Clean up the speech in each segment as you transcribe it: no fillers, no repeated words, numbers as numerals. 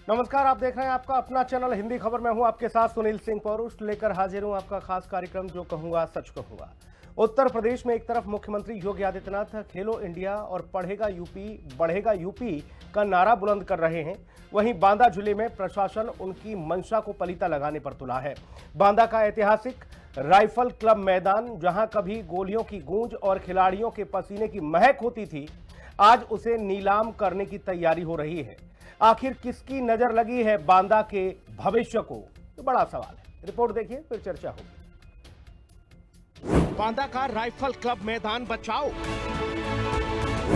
नमस्कार, आप देख रहे हैं आपका अपना चैनल हिंदी खबर। मैं हूं आपके साथ सुनील सिंह पौरुष, लेकर हाजिर हूं आपका खास कार्यक्रम जो कहूंगा सच कहूंगा। उत्तर प्रदेश में एक तरफ मुख्यमंत्री योगी आदित्यनाथ खेलो इंडिया और पढ़ेगा यूपी बढ़ेगा यूपी का नारा बुलंद कर रहे हैं, वहीं बांदा जिले में प्रशासन उनकी मंशा को पलीता लगाने पर तुला है। बांदा का ऐतिहासिक राइफल क्लब मैदान, जहां कभी गोलियों की गूंज और खिलाड़ियों के पसीने की महक होती थी, आज उसे नीलाम करने की तैयारी हो रही है। आखिर किसकी नजर लगी है बांदा के भविष्य को, तो बड़ा सवाल है। रिपोर्ट देखिए, फिर चर्चा होगी। बांदा का राइफल क्लब मैदान बचाओ,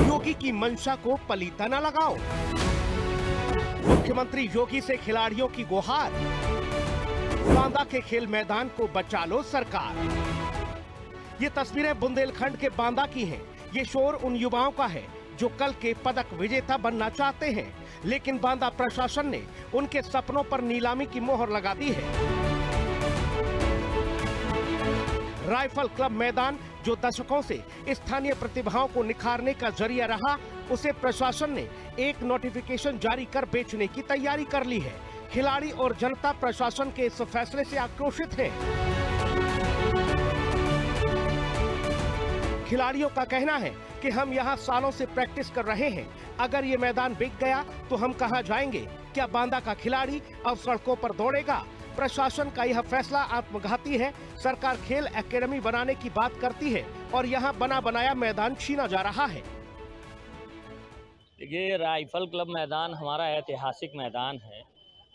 योगी की मंशा को पलीता न लगाओ। मुख्यमंत्री योगी से खिलाड़ियों की गुहार, बांदा के खेल मैदान को बचा लो सरकार। ये तस्वीरें बुंदेलखंड के बांदा की हैं। ये शोर उन युवाओं का है जो कल के पदक विजेता बनना चाहते हैं, लेकिन बांदा प्रशासन ने उनके सपनों पर नीलामी की मोहर लगा दी है। राइफल क्लब मैदान, जो दशकों से स्थानीय प्रतिभाओं को निखारने का जरिया रहा, उसे प्रशासन ने एक नोटिफिकेशन जारी कर बेचने की तैयारी कर ली है। खिलाड़ी और जनता प्रशासन के इस फैसले से आक्रोशित है। खिलाड़ियों का कहना है कि हम यहाँ सालों से प्रैक्टिस कर रहे हैं, अगर ये मैदान बिक गया तो हम कहाँ जाएंगे? क्या बांदा का खिलाड़ी अब सड़कों पर दौड़ेगा? प्रशासन का यह फैसला आत्मघाती है। सरकार खेल एकेडमी बनाने की बात करती है और यहाँ बना बनाया मैदान छीना जा रहा है। ये राइफल क्लब मैदान हमारा ऐतिहासिक मैदान है।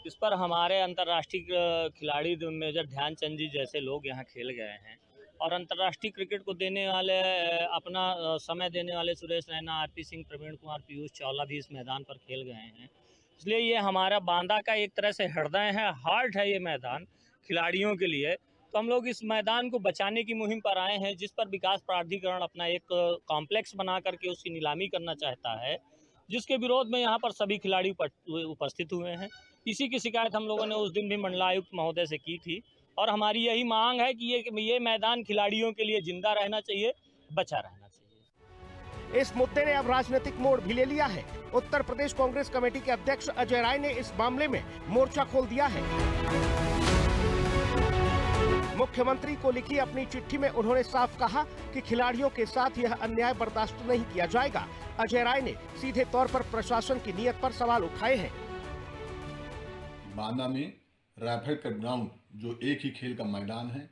इस पर हमारे अंतर्राष्ट्रीय खिलाड़ी मेजर ध्यानचंद जी जैसे लोग यहाँ खेल गए हैं और अंतर्राष्ट्रीय क्रिकेट को देने वाले अपना समय देने वाले सुरेश रैना, आरपी सिंह, प्रवीण कुमार, पीयूष चावला भी इस मैदान पर खेल गए हैं। इसलिए ये हमारा बांदा का एक तरह से हृदय है, हार्ट है ये मैदान खिलाड़ियों के लिए। तो हम लोग इस मैदान को बचाने की मुहिम पर आए हैं, जिस पर विकास प्राधिकरण अपना एक कॉम्प्लेक्स बना करके उसकी नीलामी करना चाहता है, जिसके विरोध में यहाँ पर सभी खिलाड़ी उपस्थित हुए हैं। इसी की शिकायत हम लोगों ने उस दिन भी मंडलायुक्त महोदय से की थी और हमारी यही मांग है कि ये मैदान खिलाड़ियों के लिए जिंदा रहना चाहिए, बचा रहना चाहिए। इस मुद्दे ने अब राजनीतिक मोड़ भी ले लिया है। उत्तर प्रदेश कांग्रेस कमेटी के अध्यक्ष अजय राय ने इस मामले में मोर्चा खोल दिया है। मुख्यमंत्री को लिखी अपनी चिट्ठी में उन्होंने साफ कहा कि खिलाड़ियों के साथ यह अन्याय बर्दाश्त नहीं किया जाएगा। अजय राय ने सीधे तौर पर प्रशासन की नीयत पर सवाल उठाए हैं। बांदा में राइफल का ग्राउंड, जो एक ही खेल का मैदान है,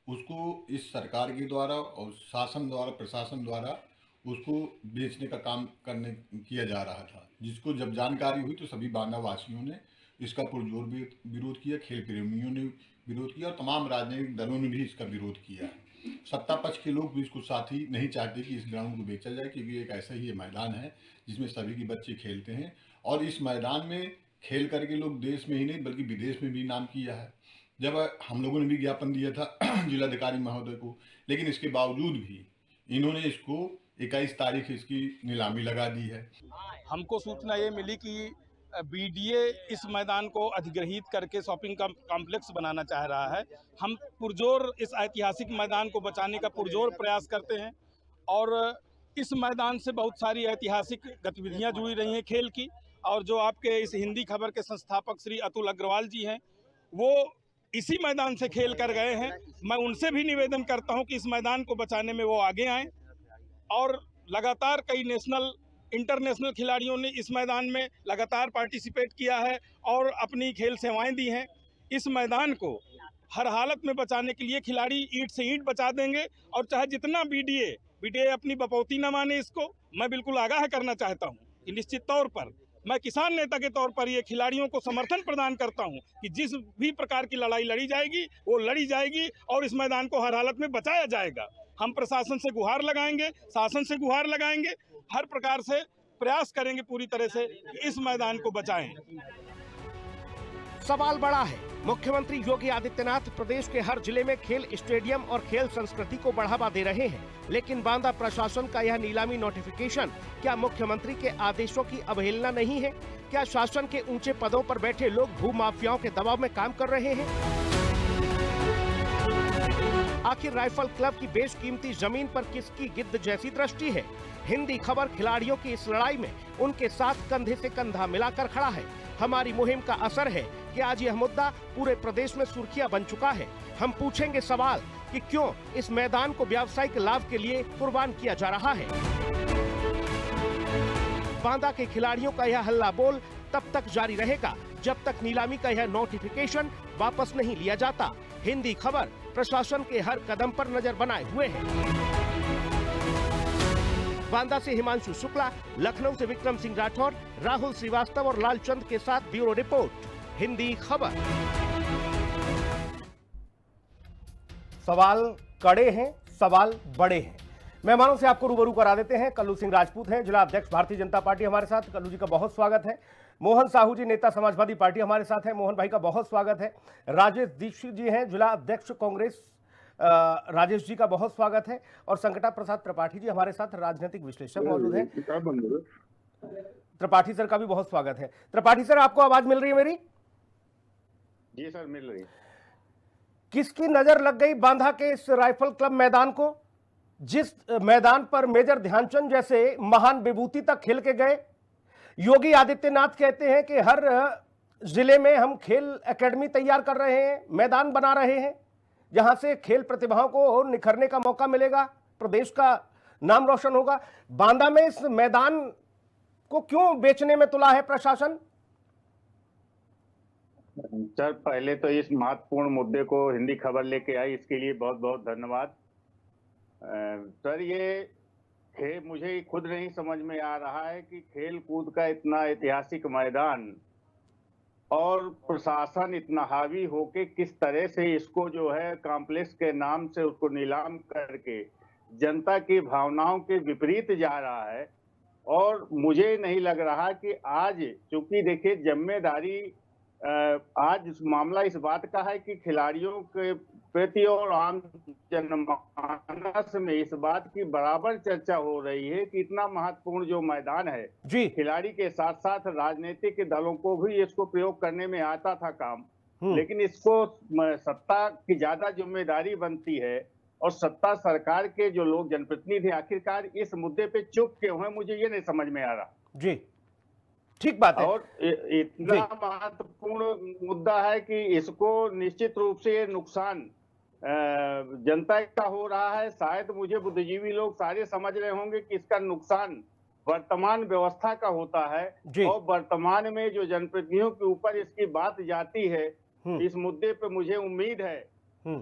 उसको इस सरकार के द्वारा और शासन द्वारा, प्रशासन द्वारा उसको बेचने का काम किया जा रहा था, जिसको जब जानकारी हुई तो सभी बांदा वासियों ने इसका पुरजोर विरोध किया, खेल प्रेमियों ने विरोध किया और तमाम राजनीतिक दलों ने भी इसका विरोध किया। सत्ता पक्ष के लोग भी इसको साथ ही नहीं चाहते कि इस ग्राउंड को बेचा जाए, क्योंकि एक ऐसा ही मैदान है जिसमें सभी के बच्चे खेलते हैं और इस मैदान में खेल करके लोग देश में ही नहीं बल्कि विदेश में भी नाम किया है। जब हम लोगों ने भी ज्ञापन दिया था जिलाधिकारी महोदय को, लेकिन इसके बावजूद भी इन्होंने इसको 21 तारीख इसकी नीलामी लगा दी है। हमको सूचना ये मिली कि बीडीए इस मैदान को अधिग्रहित करके शॉपिंग कॉम्प्लेक्स बनाना चाह रहा है। हम पुरजोर इस ऐतिहासिक मैदान को बचाने का पुरजोर प्रयास करते हैं और इस मैदान से बहुत सारी ऐतिहासिक गतिविधियां जुड़ी रही हैं खेल की। और जो आपके इस हिंदी खबर के संस्थापक श्री अतुल अग्रवाल जी हैं, वो इसी मैदान से खेल कर गए हैं। मैं उनसे भी निवेदन करता हूं कि इस मैदान को बचाने में वो आगे आएँ और लगातार कई नेशनल इंटरनेशनल खिलाड़ियों ने इस मैदान में लगातार पार्टिसिपेट किया है और अपनी खेल सेवाएं दी हैं। इस मैदान को हर हालत में बचाने के लिए खिलाड़ी ईंट से ईंट बचा देंगे और चाहे जितना बीडीए अपनी बपौती न माने, इसको मैं बिल्कुल आगाह करना चाहता हूं कि निश्चित तौर पर मैं किसान नेता के तौर पर ये खिलाड़ियों को समर्थन प्रदान करता हूं कि जिस भी प्रकार की लड़ाई लड़ी जाएगी वो लड़ी जाएगी और इस मैदान को हर हालत में बचाया जाएगा। हम प्रशासन से गुहार लगाएंगे, शासन से गुहार लगाएंगे, हर प्रकार से प्रयास करेंगे पूरी तरह से कि इस मैदान को बचाएं। सवाल बड़ा है। मुख्यमंत्री योगी आदित्यनाथ प्रदेश के हर जिले में खेल स्टेडियम और खेल संस्कृति को बढ़ावा दे रहे हैं, लेकिन बांदा प्रशासन का यह नीलामी नोटिफिकेशन क्या मुख्यमंत्री के आदेशों की अवहेलना नहीं है? क्या शासन के ऊंचे पदों पर बैठे लोग भूमाफियाओं के दबाव में काम कर रहे हैं? आखिर राइफल क्लब की बेशकीमती जमीन पर किसकी गिद्ध जैसी दृष्टि है? हिंदी खबर खिलाड़ियों की इस लड़ाई में उनके साथ कंधे से कंधा मिलाकर खड़ा है। हमारी मुहिम का असर है कि आज यह मुद्दा पूरे प्रदेश में सुर्खियां बन चुका है। हम पूछेंगे सवाल कि क्यों इस मैदान को व्यावसायिक लाभ के लिए कुर्बान किया जा रहा है। बांदा के खिलाड़ियों का यह हल्ला बोल तब तक जारी रहेगा जब तक नीलामी का यह नोटिफिकेशन वापस नहीं लिया जाता। हिंदी खबर प्रशासन के हर कदम पर नजर बनाए हुए है। बांदा से हिमांशु शुक्ला, लखनऊ से विक्रम सिंह राठौर, राहुल श्रीवास्तव और लालचंद के साथ ब्यूरो रिपोर्ट, हिंदी खबर। सवाल कड़े हैं, सवाल बड़े हैं। मेहमानों से आपको रूबरू करा देते हैं। कल्लू सिंह राजपूत हैं, जिला अध्यक्ष भारतीय जनता पार्टी, हमारे साथ। कल्लू जी का बहुत स्वागत है। मोहन साहू जी, नेता समाजवादी पार्टी, हमारे साथ हैं। मोहन भाई का बहुत स्वागत है। राजेश दीक्षित जी हैं, जिला अध्यक्ष कांग्रेस, राजेश जी का बहुत स्वागत है। और संकटा प्रसाद त्रिपाठी जी हमारे साथ, राजनीतिक विश्लेषक मौजूद हैं। त्रिपाठी सर का भी बहुत स्वागत है। त्रिपाठी सर, आपको आवाज मिल रही है मेरी? जी सर, मिल रही है। किसकी नजर लग गई बांदा के इस राइफल क्लब मैदान को, जिस मैदान पर मेजर ध्यानचंद जैसे महान विभूति तक खेल के गए? योगी आदित्यनाथ कहते हैं कि हर जिले में हम खेल एकेडमी तैयार कर रहे हैं, मैदान बना रहे हैं, जहां से खेल प्रतिभाओं को निखरने का मौका मिलेगा, प्रदेश का नाम रोशन होगा। बांदा में इस मैदान को क्यों बेचने में तुला है प्रशासन? सर, पहले तो इस महत्वपूर्ण मुद्दे को हिंदी खबर लेके आई, इसके लिए बहुत बहुत धन्यवाद। सर, ये मुझे खुद नहीं समझ में आ रहा है कि खेल कूद का इतना ऐतिहासिक मैदान और प्रशासन इतना हावी होके किस तरह से इसको जो है कॉम्प्लेक्स के नाम से उसको नीलाम करके जनता की भावनाओं के विपरीत जा रहा है। और मुझे नहीं लग रहा कि आज, चूंकि देखिए जिम्मेदारी आज इस मामला इस बात का है कि खिलाड़ियों के प्रति और आम जनमानस में इस बात की बराबर चर्चा हो रही है कि इतना महत्वपूर्ण जो मैदान है जी, खिलाड़ी के साथ साथ राजनीतिक दलों को भी इसको प्रयोग करने में आता था काम, लेकिन इसको सत्ता की ज्यादा जिम्मेदारी बनती है। और सत्ता सरकार के जो लोग जनप्रतिनिधि आखिरकार इस मुद्दे पे चुप क्यों हैं, मुझे ये नहीं समझ में आ रहा। जी, ठीक बात है। और इतना महत्वपूर्ण मुद्दा है कि इसको निश्चित रूप से नुकसान जनता का हो रहा है। शायद मुझे बुद्धिजीवी लोग सारे समझ रहे होंगे कि इसका नुकसान वर्तमान व्यवस्था का होता है। और वर्तमान में जो जनप्रतिनिधियों के ऊपर इसकी बात जाती है, इस मुद्दे पे मुझे उम्मीद है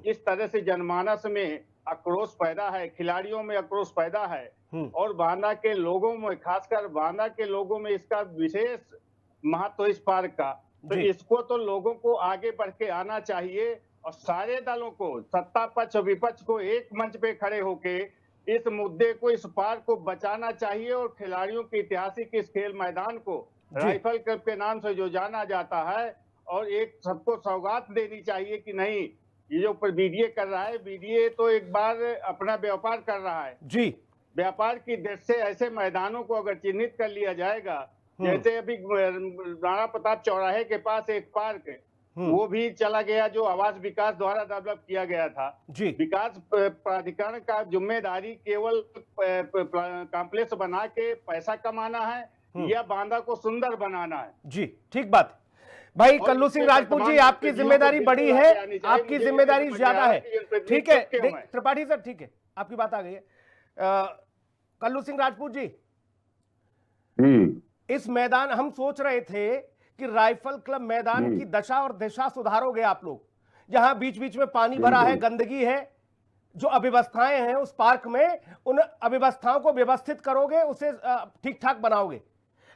इस तरह से जनमानस में आक्रोश पैदा है, खिलाड़ियों में आक्रोश पैदा है और बांदा के लोगों में, खासकर बांदा के लोगों में इसका विशेष महत्व इस पार्क का। तो इसको तो लोगों को आगे बढ़ के आना चाहिए और सारे दलों को, सत्ता पक्ष और विपक्ष को एक मंच पे खड़े होके इस मुद्दे को, इस पार्क को बचाना चाहिए। और खिलाड़ियों के ऐतिहासिक इस खेल मैदान को राइफल क्लब के नाम से जो जाना जाता है, और एक सबको सौगात देनी चाहिए कि नहीं, ये जो ऊपर बीडीए कर रहा है, बीडीए तो एक बार अपना व्यापार कर रहा है जी। व्यापार की दृष्टि से ऐसे मैदानों को अगर चिन्हित कर लिया जाएगा, जैसे अभी राणा प्रताप चौराहे के पास एक पार्क है, वो भी चला गया जो आवास विकास द्वारा डेवलप किया गया था जी। विकास प्राधिकरण का जिम्मेदारी केवल कॉम्प्लेक्स बना के पैसा कमाना है या बांदा को सुंदर बनाना है जी। ठीक बात भाई। कल्लू सिंह राजपूत जी, आपकी जिम्मेदारी बड़ी है, आपकी जिम्मेदारी ज्यादा है। ठीक है त्रिपाठी सर, ठीक है, आपकी बात आ गई है। कल्लू सिंह राजपूत जी, इस मैदान, हम सोच रहे थे कि राइफल क्लब मैदान की दशा और दिशा सुधारोगे आप लोग, जहां बीच बीच में पानी भरा है, गंदगी है, जो अव्यवस्थाएं हैं उस पार्क में, उन अव्यवस्थाओं को व्यवस्थित करोगे, उसे ठीक ठाक बनाओगे।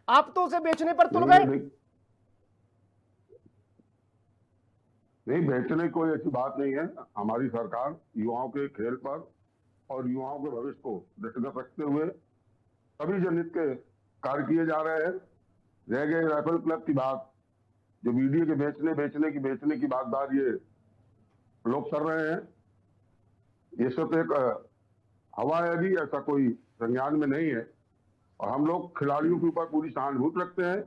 आप तो उसे बेचने पर तुल गए। नहीं, बेचने की कोई ऐसी बात नहीं है। हमारी सरकार युवाओं के खेल पर और युवाओं के भविष्य को दृष्टिगत रखते हुए सभी जनहित के कार्य किए जा रहे हैं। रह गए राइफल क्लब की बात, जो वीडियो के बेचने की बात ये लोग कर रहे हैं, ये सब एक हवा है, अभी ऐसा कोई संज्ञान में नहीं है। और हम लोग खिलाड़ियों के ऊपर पूरी सहानुभूति रखते हैं।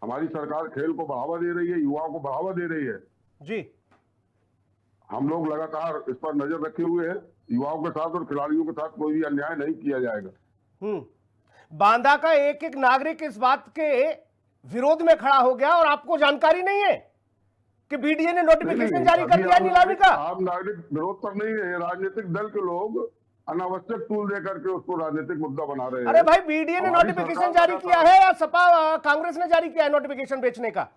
हमारी सरकार खेल को बढ़ावा दे रही है, युवाओं को बढ़ावा दे रही है जी। हम लोग लगातार इस पर नजर रखे हुए हैं। युवाओं के साथ और खिलाड़ियों के साथ कोई भी अन्याय नहीं किया जाएगा। बांदा का एक एक नागरिक इस बात के विरोध में खड़ा हो गया और आपको जानकारी नहीं है कि बीडीए ने नोटिफिकेशन जारी कर दिया नीलामी का? आप नागरिक विरोध पर नहीं है, राजनीतिक दल के लोग अनावश्यक टूल दे करके उसको राजनीतिक मुद्दा बना रहे हैं। अरे भाई, बीडीए ने हमारी नोटिफिकेशन सरकार जारी लगातार- किया है या सपा कांग्रेस ने जारी किया है नोटिफिकेशन बेचने का?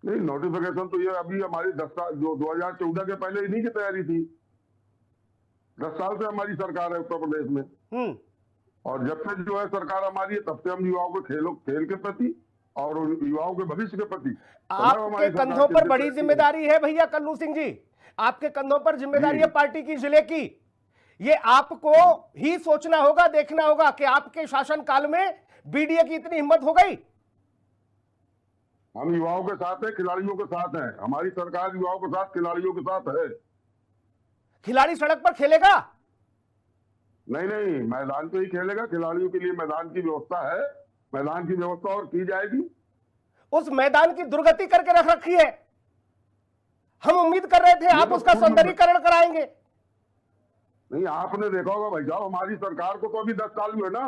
नहीं, नोटिफिकेशन तो ये अभी हमारी 10 साल जो 2014 के पहले इन्हीं की तैयारी थी। 10 साल से हमारी सरकार है उत्तर प्रदेश में, और जब से जो है सरकार हमारी है तब से हम युवाओं के खेल के प्रति और युवाओं के भविष्य के प्रति आपके कंधों पर बड़ी जिम्मेदारी है भैया कल्लू सिंह जी, आपके कंधों पर जिम्मेदारी है पार्टी की, जिले की। ये आपको ही सोचना होगा, देखना होगा कि आपके शासनकाल में बीडीए की इतनी हिम्मत हो गई। हम युवाओं के साथ हैं, खिलाड़ियों के साथ हैं। हमारी सरकार युवाओं के साथ, खिलाड़ियों के साथ है। खिलाड़ी सड़क पर खेलेगा? नहीं, मैदान पे ही खेलेगा। खिलाड़ियों के लिए मैदान की व्यवस्था है, मैदान की व्यवस्था और की जाएगी। उस मैदान की दुर्गति करके रख रखी है। हम उम्मीद कर रहे थे आप उसका सौंदर्यीकरण कराएंगे। नहीं, आपने देखा होगा भाई साहब, हमारी सरकार को तो अभी 10 साल हुए ना।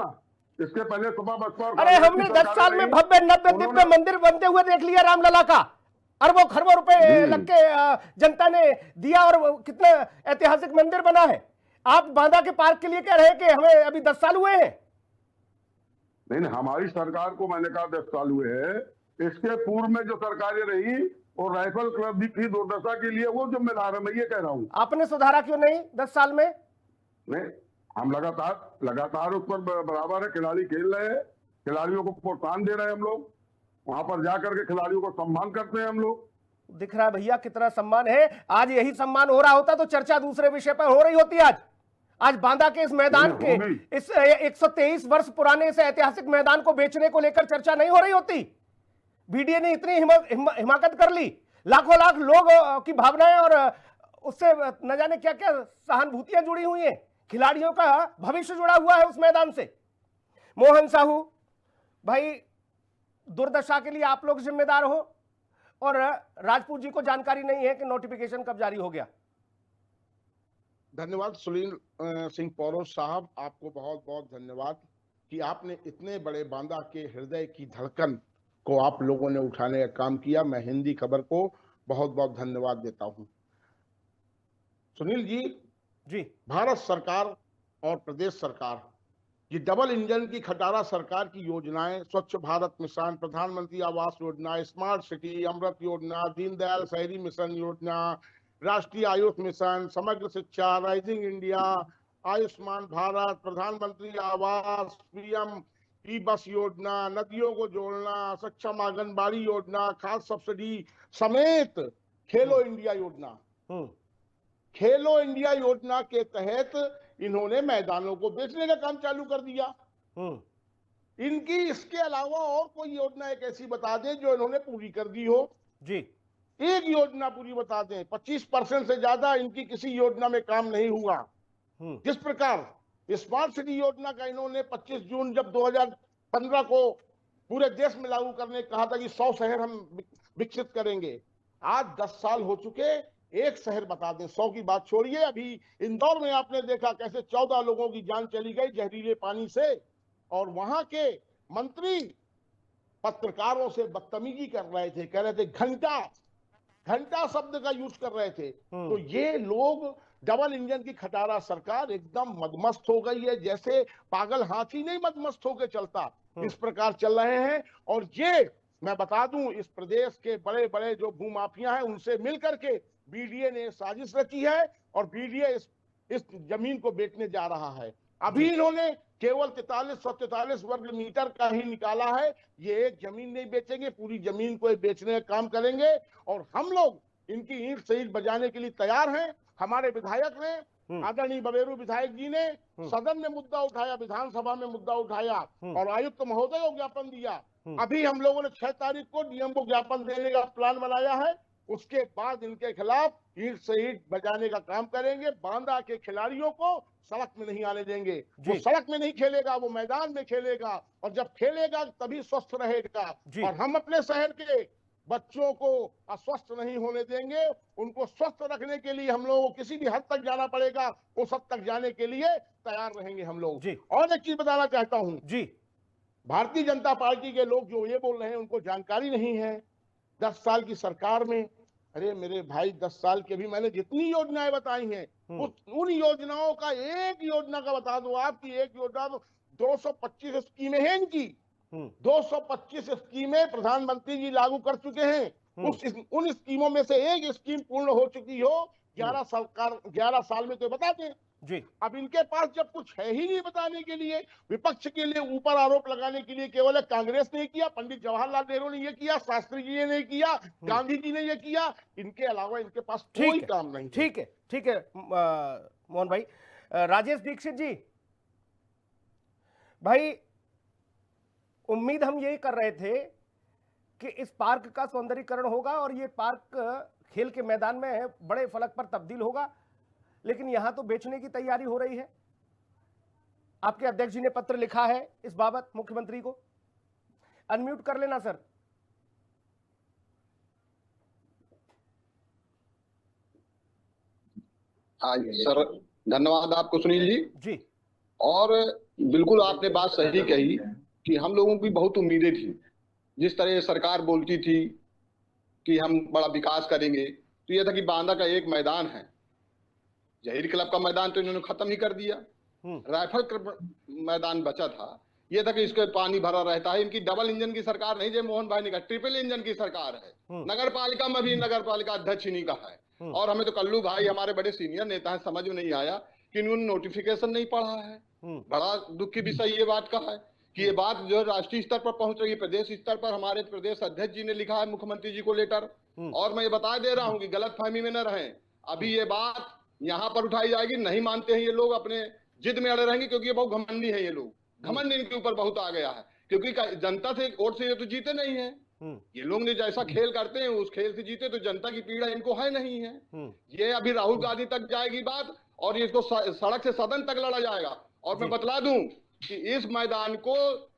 इसके पहले सुबह बसपा और अरे हमने 10 साल में भव्य नव्य दिव्य मंदिर बनते हुए देख लिया रामलला का। अरबों खरबों रुपए लग के जनता ने दिया और कितना ऐतिहासिक मंदिर बना है। आप बांदा के पार्क के लिए कह रहे हैं कि हमें अभी 10 साल हुए हैं? नहीं, हमारी सरकार को मैंने कहा 10 साल हुए हैं। इसके पूर्व में जो सरकारें रही और राइफल क्लब की दुर्दशा के लिए वो जिम्मेदार है, मैं ये कह रहा हूँ। आपने सुधारा क्यों नहीं 10 साल में? नहीं, हम लगातार उस पर बराबर है। खिलाड़ी खेल रहे हैं, खिलाड़ियों को प्रोत्साहन दे रहे हैं हम लोग। वहां पर जाकर के खिलाड़ियों को सम्मान करते हैं हम लोग। दिख रहा है भैया कितना सम्मान है। आज यही सम्मान हो रहा होता तो चर्चा दूसरे विषय पर हो रही होती। आज बांदा के इस मैदान के इस 123 वर्ष पुराने इस ऐतिहासिक मैदान को बेचने को लेकर चर्चा नहीं हो रही होती। बीडीए ने इतनी हिमाकत कर ली, लाखों लाख लोग की भावनाएं और उससे न जाने क्या क्या सहानुभूतियां जुड़ी हुई हैं। खिलाड़ियों का भविष्य जुड़ा हुआ है उस मैदान से। मोहन साहू भाई, दुर्दशा के लिए आप लोग जिम्मेदार हो और राजपूत जी को जानकारी नहीं है कि नोटिफिकेशन कब जारी हो गया। धन्यवाद सुनील सिंह पौरोस साहब, आपको बहुत बहुत धन्यवाद कि आपने इतने बड़े बांदा के हृदय की धड़कन को आप लोगों ने उठाने का काम किया। मैं हिंदी खबर को बहुत बहुत धन्यवाद देता हूं। सुनील जी, भारत सरकार और प्रदेश सरकार ये डबल इंजन की खटारा सरकार की योजनाएं, स्वच्छ भारत मिशन, प्रधानमंत्री आवास योजना, स्मार्ट सिटी, अमृत योजना, दीनदयाल शहरी मिशन योजना, राष्ट्रीय आयुष मिशन, समग्र शिक्षा, राइजिंग इंडिया, आयुष्मान भारत, प्रधानमंत्री आवास, पीएम ई बस योजना, नदियों को जोड़ना, सक्षम आंगनबाड़ी योजना, खाद सब्सिडी समेत खेलो इंडिया योजना। खेलो इंडिया योजना के तहत इन्होंने मैदानों को बेचने का काम चालू कर दिया। इनकी इसके अलावा और कोई योजना एक ऐसी बता दें जो इन्होंने पूरी कर दी हो जी। एक योजना पूरी बता दें। 25% से ज्यादा इनकी किसी योजना में काम नहीं हुआ। जिस प्रकार स्मार्ट सिटी योजना का इन्होंने 25 जून जब 2015 को पूरे देश में लागू करने कहा था कि 100 शहर हम विकसित करेंगे। आज 10 साल हो चुके, एक शहर बता दें। 100 की बात छोड़िए, अभी इंदौर में आपने देखा कैसे 14 लोगों की जान चली गई जहरीले पानी से, और वहां के मंत्री पत्रकारों से बदतमीजी कर रहे थे, कह रहे थे घंटा शब्द का यूज कर रहे थे। तो ये लोग डबल इंजन की खटारा सरकार एकदम मदमस्त हो गई है। जैसे पागल हाथी नहीं मदमस्त होकर चलता, इस प्रकार चल रहे हैं। और ये मैं बता दूं, इस प्रदेश के बड़े बड़े जो भूमाफिया हैं उनसे मिलकर के बीडीए ने साजिश रची है और बीडीए इस जमीन को बेचने जा रहा है। अभी इन्होंने केवल 4343 वर्ग मीटर का ही निकाला है। ये एक जमीन नहीं बेचेंगे, पूरी जमीन को बेचने का काम करेंगे। और हम लोग इनकी ईंट से ईंट बजाने के लिए तैयार हैं। हमारे विधायक ने, आदरणीय बबेरू विधायक जी ने सदन में मुद्दा उठाया, विधानसभा में मुद्दा उठाया और आयुक्त महोदय को ज्ञापन दिया। अभी हम लोगों ने 6 तारीख को डीएम को ज्ञापन देने का प्लान बनाया है। उसके बाद इनके खिलाफ ईंट से ईंट बजाने का काम करेंगे। बांदा के खिलाड़ियों को सड़क में नहीं आने देंगे। वो सड़क में नहीं खेलेगा, वो मैदान में खेलेगा, और जब खेलेगा तभी स्वस्थ रहेगा। और हम अपने शहर के बच्चों को अस्वस्थ नहीं होने देंगे। उनको स्वस्थ रखने के लिए हम लोगों को किसी भी हद तक जाना पड़ेगा, उस हद तक जाने के लिए तैयार रहेंगे हम लोग। और एक चीज बताना चाहता हूं जी, भारतीय जनता पार्टी के लोग जो ये बोल रहे हैं उनको जानकारी नहीं है। 10 साल की सरकार में, अरे मेरे भाई 10 साल के भी मैंने जितनी योजनाएं बताई हैं उन योजनाओं का एक योजना का बता दूं आपकी, एक योजना 225 स्कीमें हैं इनकी। 225 स्कीमें प्रधानमंत्री जी लागू कर चुके हैं। उन स्कीमों में से एक स्कीम पूर्ण हो चुकी हो 11 साल में, तो बताते हैं जी। अब इनके पास जब कुछ है ही नहीं बताने के लिए, विपक्ष के लिए ऊपर आरोप लगाने के लिए केवल कांग्रेस ने किया, पंडित जवाहरलाल नेहरू ने ये किया, शास्त्री जी ने किया, गांधी जी ने ये किया, इनके अलावा इनके पास कोई काम नहीं। ठीक है, ठीक है मोहन भाई। राजेश दीक्षित जी, भाई उम्मीद हम यही कर रहे थे कि इस पार्क का सौंदर्यीकरण होगा और ये पार्क खेल के मैदान में बड़े फलक पर तब्दील होगा, लेकिन यहां तो बेचने की तैयारी हो रही है। आपके अध्यक्ष जी ने पत्र लिखा है इस बाबत मुख्यमंत्री को। अनम्यूट कर लेना सर। हाँ सर, धन्यवाद आपको सुनील जी। और बिल्कुल आपने बात सही कही कि हम लोगों की बहुत उम्मीदें थी। जिस तरह सरकार बोलती थी कि हम बड़ा विकास करेंगे, तो यह था कि बांदा का एक मैदान है, जहीर क्लब का मैदान तो इन्होंने खत्म ही कर दिया। राइफल मैदान बचा था, यह था कि इसके पानी भरा रहता है। इनकी डबल इंजन की सरकार नहीं, जय मोहन भाई ने कहा ट्रिपल इंजन की सरकार है। नगर पालिका में भी नगर पालिका अध्यक्ष इन्हीं का है। और हमें तो कल्लू भाई हमारे बड़े सीनियर नेता हैं, समझ में नहीं आया कि इन्होंने नोटिफिकेशन नहीं पढ़ा है। बड़ा दुख की विषय ये बात का है कि ये बात जो राष्ट्रीय स्तर पर पहुंच रही है, प्रदेश स्तर पर हमारे प्रदेश अध्यक्ष जी ने लिखा है मुख्यमंत्री जी को लेटर। और मैं ये बता दे रहा हूँ कि गलत फहमी में न रहें, अभी ये बात यहाँ पर उठाई जाएगी। नहीं मानते हैं ये लोग, अपने जिद में अड़े रहेंगे, क्योंकि ये बहुत घमंडी है। ये लोग घमंड इनके ऊपर बहुत आ गया है, क्योंकि जनता से वोट से ये तो जीते नहीं है। ये लोग ने जैसा खेल करते हैं उस खेल से जीते, तो जनता की पीड़ा इनको है नहीं है। ये अभी राहुल गांधी तक जाएगी बात, और इसको सड़क से सदन तक लड़ा जाएगा। और मैं बतला दूं कि इस मैदान को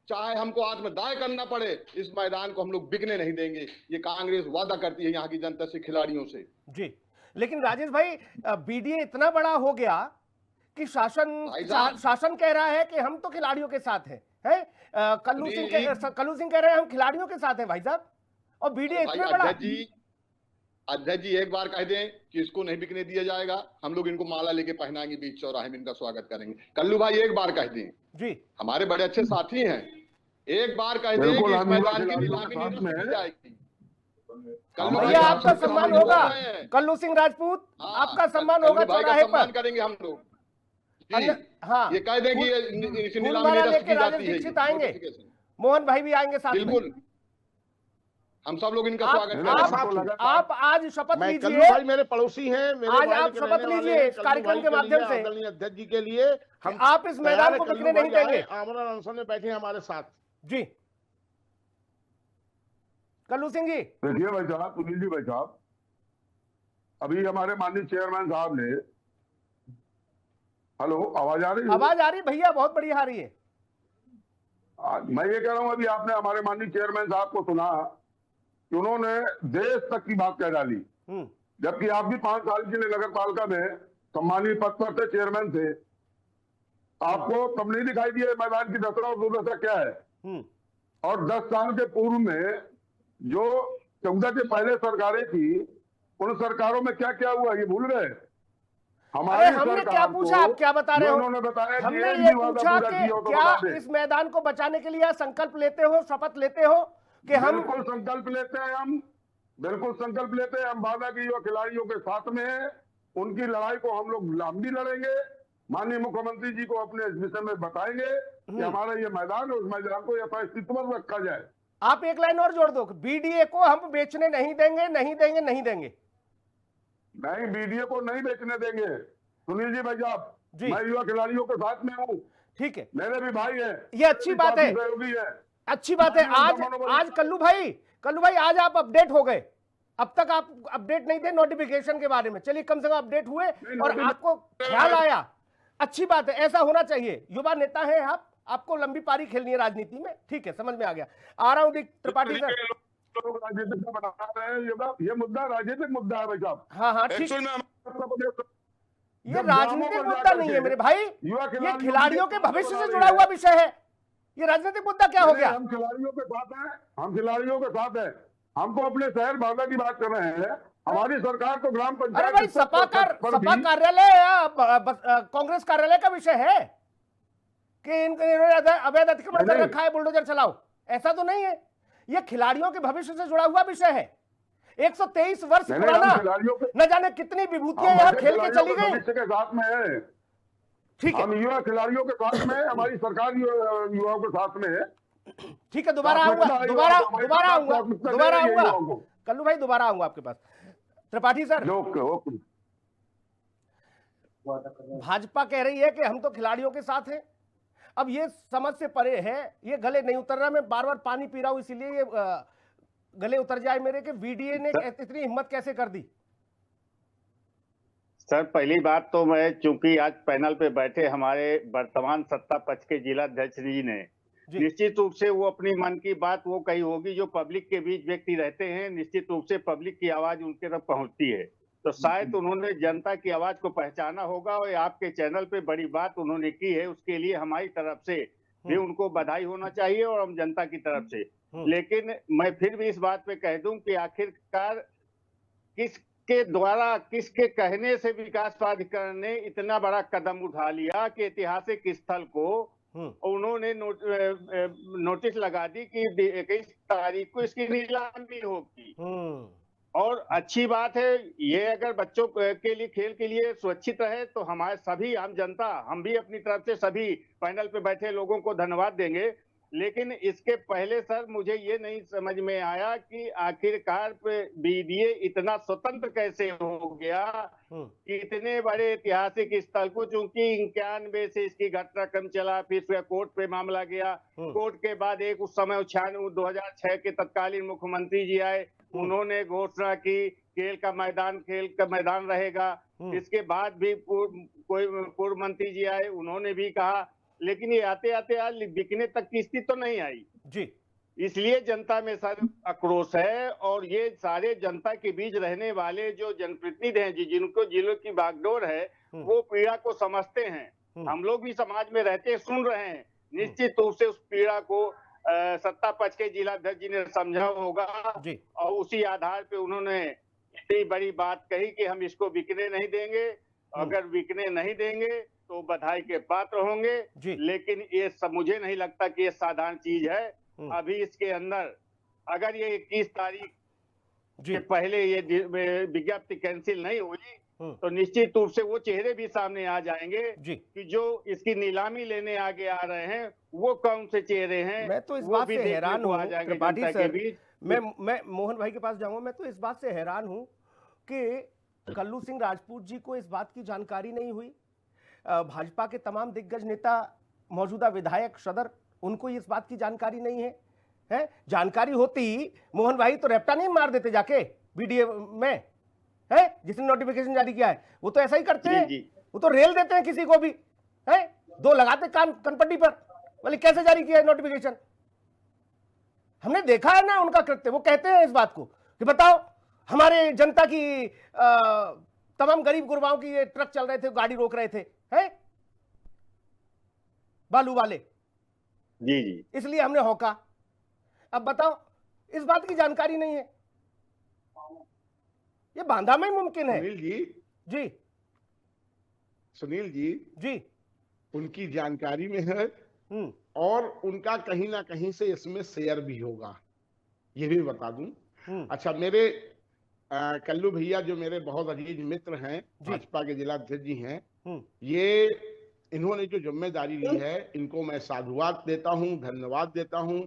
चाहे हमको आत्मदाह करना पड़े, इस मैदान को हम लोग बिकने नहीं देंगे। ये कांग्रेस वादा करती है यहाँ की जनता से, खिलाड़ियों से। जी, लेकिन राजेश भाई बीडीए इतना बड़ा हो गया कि शासन कह रहा है कि हम तो खिलाड़ियों के साथ हैं, कल्लू सिंह कह रहे हैं हम खिलाड़ियों के साथ हैं भाई साहब, और बीडीए इतना बड़ा। अध्यक्ष जी एक बार कह दें कि इसको नहीं बिकने दिया जाएगा, हम लोग इनको माला लेके पहनाएंगे, बीच चौराहे में इनका स्वागत करेंगे। कल्लू भाई एक बार कह दें जी, हमारे बड़े अच्छे साथी हैं, एक बार कह दें कि इस मैदान की नीलामी नहीं जाएगी। भैया आपका सम्मान होगा, कल्लू सिंह राजपूत आपका सम्मान होगा चौराहे पर, करेंगे हम लोग। हाँ, ये कह दें कि राजेश दीक्षित आएंगे, मोहन भाई भी आएंगे साथ में, हम सब लोग इनका स्वागत करेंगे। आप आज शपथ लीजिए, भाई मेरे पड़ोसी हैं, आज आप शपथ लीजिए इस कार्यक्रम के माध्यम से अध्यक्ष जी के लिए, हम आप इस मैदान को बिकने नहीं देंगे। आमरण अनशन में बैठे हमारे साथ जी। कल्लू सिंह जी, देखिए भाई साहब, सुनील जी भाई साहब, अभी हमारे माननीय चेयरमैन साहब ने, हेलो आवाज आ रही है? आवाज आ रही भैया, बहुत बढ़िया आ रही है। मैं ये कह रहा हूं, अभी आपने हमारे माननीय चेयरमैन साहब को सुना कि उन्होंने देश तक की बात कह डाली, जबकि आप भी 5 साल के लिए नगर पालिका में सम्मानीय पद पर थे, चेयरमैन थे। आपको तब नहीं दिखाई दिया मैदान की दशा और दुर्दशा क्या है? और 10 साल के पूर्व में जो 14 के पहले सरकारें थी, उन सरकारों में क्या क्या हुआ ये भूल गए? हमने क्या पूछा, आप क्या बता रहे हो? उन्होंने बताया, हमने ये पूछा कि क्या इस मैदान को बचाने के लिए संकल्प लेते हो, शपथ लेते हो कि हम? बिल्कुल संकल्प लेते हैं, हम बिल्कुल संकल्प लेते हैं। हम बांदा के युवा खिलाड़ियों के साथ में हैं, उनकी लड़ाई को हम लोग लंबी लड़ेंगे। माननीय मुख्यमंत्री जी को अपने इस विषय में बताएंगे कि हमारा ये मैदान है, उस मैदान को यथास्थिति में रखा जाए। आप एक लाइन और जोड़ दो, बीडीए को हम बेचने नहीं देंगे, नहीं देंगे, नहीं देंगे। नहीं, बीडीए को नहीं बेचने देंगे। सुनील जी भाई साहब, मैं युवा खिलाड़ियों के साथ में हूँ, ठीक है, मेरे भी भाई हैं, ये अच्छी बात है, अच्छी बात है। आज कल्लू भाई आज आप अपडेट हो गए, अब तक आप अपडेट नहीं थे नोटिफिकेशन के बारे में। चलिए कम से कम अपडेट हुए और आपको ख्याल आया, अच्छी बात है, ऐसा होना चाहिए। युवा नेता हैं आप, आपको लंबी पारी खेलनी है राजनीति में, ठीक है, समझ में आ गया। आ रहा हूं त्रिपाठी सर। लोग राजनीतिक का बता रहे हैं, ये मुद्दा राजनीतिक मुद्दा है भाई साहब। हाँ ठीक, ये राजनीतिक मुद्दा नहीं है मेरे भाई, ये खिलाड़ियों के भविष्य से जुड़ा हुआ विषय है। ये राजनीतिक मुद्दा क्या हो गया? हम खिलाड़ियों के साथ हैं, हम खिलाड़ियों के साथ हैं। हम तो अपने शहर भागा की बात कर रहे हैं। हमारी सरकार तो ग्राम अरे पंचायत भाई, स्तर सपा पर भी कार्यालय या कांग्रेस कार्यालय का विषय है कि इन्होंने अवैध अतिक्रमण कर रखा है, बुलडोजर चलाओ, ऐसा तो नहीं है। ये खिलाड़ियों के भविष्य से जुड़ा हुआ विषय है। 123 वर्ष पुराना, न जाने कितनी विभूतियां यहाँ खेल के चली गई। भविष्य के साथ में है, ठीक है, हम युवा खिलाड़ियों के साथ में, हमारी सरकार युवाओं के साथ में है। ठीक है, दोबारा आऊंगा कल्लू भाई, दोबारा आऊंगा आपके पास। Tripathi sir, okay. भाजपा कह रही है कि हम तो खिलाड़ियों के साथ हैं। अब ये समझ से परे है, ये गले नहीं उतर रहा। मैं बार बार पानी पी रहा हूं, इसीलिए ये गले उतर जाए मेरे के वीडीए ने इतनी हिम्मत कैसे कर दी? सर, पहली बात तो मैं, चूंकि आज पैनल पे बैठे हमारे वर्तमान सत्ता पक्ष के जिला अध्यक्ष जी ने, निश्चित रूप से वो अपनी मन की बात वो कही होगी। जो पब्लिक के बीच व्यक्ति रहते हैं, निश्चित रूप से पब्लिक की आवाज उनके तक पहुंचती है, तो शायद उन्होंने जनता की आवाज को पहचाना होगा और आपके चैनल पे बड़ी बात उन्होंने की है। उसके लिए हमारी तरफ से भी उनको बधाई होना चाहिए और हम जनता की तरफ से। लेकिन मैं फिर भी इस बात पे कह दूं कि आखिरकार किसके द्वारा, किसके कहने से विकास प्राधिकरण ने इतना बड़ा कदम उठा लिया कि ऐतिहासिक स्थल को उन्होंने नोटिस लगा दी कि 21 तारीख को इसकी नीलामी होगी। और अच्छी बात है ये, अगर बच्चों के लिए, खेल के लिए सुरक्षित रहे तो हमारे सभी आम जनता, हम भी अपनी तरफ से सभी पैनल पे बैठे लोगों को धन्यवाद देंगे। लेकिन इसके पहले सर, मुझे ये नहीं समझ में आया कि आखिरकार बीडीए इतना स्वतंत्र कैसे हो गया कि इतने बड़े ऐतिहासिक स्थल को, चूंकि 91 से इसकी घटनाक्रम चला, फिर कोर्ट पे मामला गया, कोर्ट के बाद एक उस समय 2006 के तत्कालीन मुख्यमंत्री जी आए, उन्होंने घोषणा की खेल का मैदान रहेगा। इसके बाद भी कोई पूर्व मंत्री जी आए, उन्होंने भी कहा, लेकिन ये आते आते आज बिकने तक की स्थिति तो नहीं आई जी। इसलिए जनता में सर आक्रोश है। और ये सारे जनता के बीच रहने वाले जो जनप्रतिनिधि हैं, जिनको जिलों की बागडोर है, वो पीड़ा को समझते हैं। हम लोग भी समाज में रहते हैं, सुन रहे हैं। निश्चित रूप से उस पीड़ा को सत्ता पक्ष के जिलाध्यक्ष जी ने समझा होगा और उसी आधार पे उन्होंने इतनी बड़ी बात कही कि हम इसको बिकने नहीं देंगे। अगर बिकने नहीं देंगे तो बधाई के पात्र होंगे, लेकिन ये सब मुझे नहीं लगता कि ये साधारण चीज है। अभी इसके अंदर अगर ये 21 तारीख के पहले ये विज्ञप्ति कैंसिल नहीं हुई तो निश्चित रूप से वो चेहरे भी सामने आ जाएंगे कि जो इसकी नीलामी लेने आगे आ रहे हैं वो कौन से चेहरे हैं। मैं तो इस बात से हैरान हूँ त्रिपाठी सर, मैं मोहन भाई के पास जाऊंगा। मैं तो इस बात से हैरान हूँ कि कल्लू सिंह राजपूत जी को इस बात की जानकारी नहीं हुई। भाजपा के तमाम दिग्गज नेता, मौजूदा विधायक, सदर, उनको इस बात की जानकारी नहीं है। जानकारी होती मोहन भाई तो रेपटा नहीं मार देते जाके बीडीए में, है जिसने नोटिफिकेशन जारी किया है। वो तो ऐसा ही करते हैं, वो तो रेल देते हैं किसी को भी, है 2 लगाते कनपट्टी पर, बोले कैसे जारी किया है नोटिफिकेशन। हमने देखा है ना उनका कृत्य। वो कहते हैं इस बात को कि बताओ हमारे जनता की तमाम गरीब गुरबाओं की ये ट्रक चल रहे थे, गाड़ी रोक रहे थे, है बालू वाले, जी, इसलिए हमने होका। अब बताओ इस बात की जानकारी नहीं है, ये बांधा में मुमकिन है। सुनील जी, उनकी जानकारी में है और उनका कहीं ना कहीं से इसमें शेयर भी होगा, ये भी बता दूं। अच्छा, मेरे कल्लू भैया जो मेरे बहुत अजीज मित्र हैं, भाजपा के जिलाध्यक्ष जी हैं, ये इन्होंने जो जिम्मेदारी ली है, इनको मैं साधुवाद देता हूं, धन्यवाद देता हूं।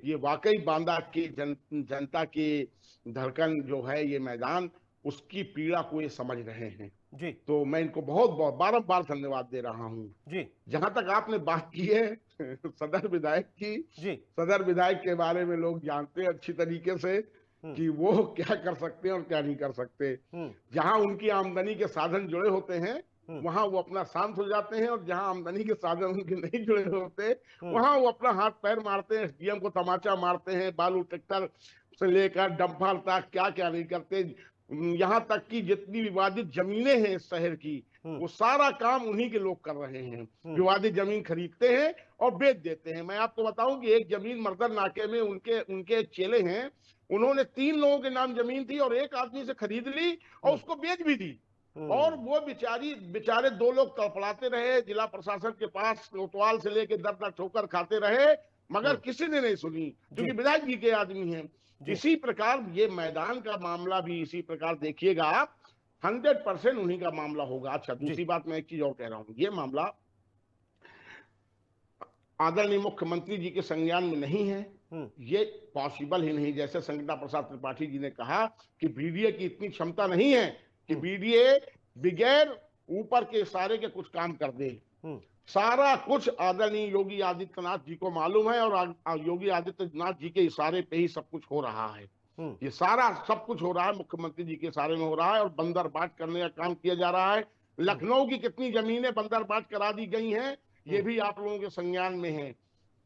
ये वाकई बांदा की जनता की धड़कन जो है, ये मैदान, उसकी पीड़ा को ये समझ रहे हैं जी। तो मैं इनको बहुत बहुत बारंबार धन्यवाद दे रहा हूं जी। जहां तक आपने बात की है सदर विधायक की जी, सदर विधायक के बारे में लोग जानते हैं अच्छी तरीके से कि वो क्या कर सकते हैं और क्या नहीं कर सकते। जहां उनकी आमदनी के साधन जुड़े होते हैं वहां वो अपना शांत हो जाते हैं, और जहां आमदनी के साधन उनके नहीं जुड़े होते वहां वो अपना हाथ पैर मारते हैं, एसडीएम को तमाचा मारते हैं, बालू ट्रैक्टर से लेकर डंपर तक क्या क्या नहीं करते। यहाँ तक कि जितनी विवादित जमीनें हैं शहर की, वो सारा काम उन्हीं के लोग कर रहे हैं। विवादित जमीन खरीदते हैं और बेच देते हैं। मैं आपको बताऊं कि एक जमीन मर्दर नाके में उनके एक चेले हैं, उन्होंने 3 लोगों के नाम जमीन थी और एक आदमी से खरीद ली और उसको बेच भी दी। और वो बेचारे 2 लोग तड़फड़ाते रहे, जिला प्रशासन के पास कोतवाल से लेके दर ठोकर खाते रहे, मगर किसी ने नहीं सुनी, क्योंकि विधायक जी के आदमी हैं। इसी प्रकार ये मैदान का मामला भी इसी प्रकार देखिएगा आप, 100% उन्हीं का मामला होगा। अच्छा, दूसरी बात मैं एक चीज और कह रहा हूं, ये मामला आदरणीय मुख्यमंत्री जी के संज्ञान में नहीं है, ये पॉसिबल ही नहीं। जैसे संगीता प्रसाद त्रिपाठी जी ने कहा कि बीडीए की इतनी क्षमता नहीं है कि बीडीए बगैर ऊपर के इशारे के कुछ काम कर दे। सारा कुछ आदरणीय योगी आदित्यनाथ जी को मालूम है और योगी आदित्यनाथ जी के इशारे पे ही सब कुछ हो रहा है। ये सारा सब कुछ हो रहा है मुख्यमंत्री जी के इशारे में हो रहा है और बंदरबाट करने का काम किया जा रहा है। लखनऊ की कितनी जमीनें बंदरबाट करा दी गई हैं, ये भी आप लोगों के संज्ञान में है।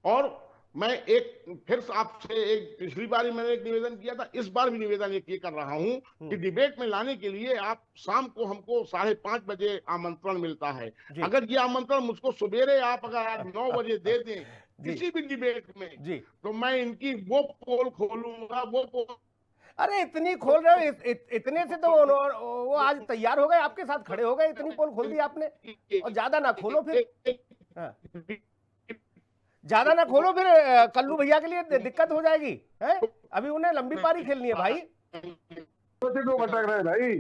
और मैं एक फिर आपसे एक पिछली बार मैंने एक निवेदन किया था, इस बार भी निवेदन ये कर रहा हूं कि डिबेट में लाने के लिए आप शाम को हमको 5:30 बजे आमंत्रण मिलता है। अगर ये आमंत्रण मुझको सवेरे आप अगर आज 9 बजे दे दें किसी भी डिबेट में, तो मैं इनकी वो पोल खोलूंगा, वो पोल। अरे इतनी खोल रहे हो, इतने से तो वो आज तैयार हो गए, आपके साथ खड़े हो गए, इतनी पोल खोल दी आपने। और ज्यादा ना खोलो फिर, ज्यादा ना खोलो फिर, कल्लू भैया के लिए दिक्कत हो जाएगी है? अभी उन्हें लंबी पारी खेलनी है भाई। क्यों भटक रहे भाई?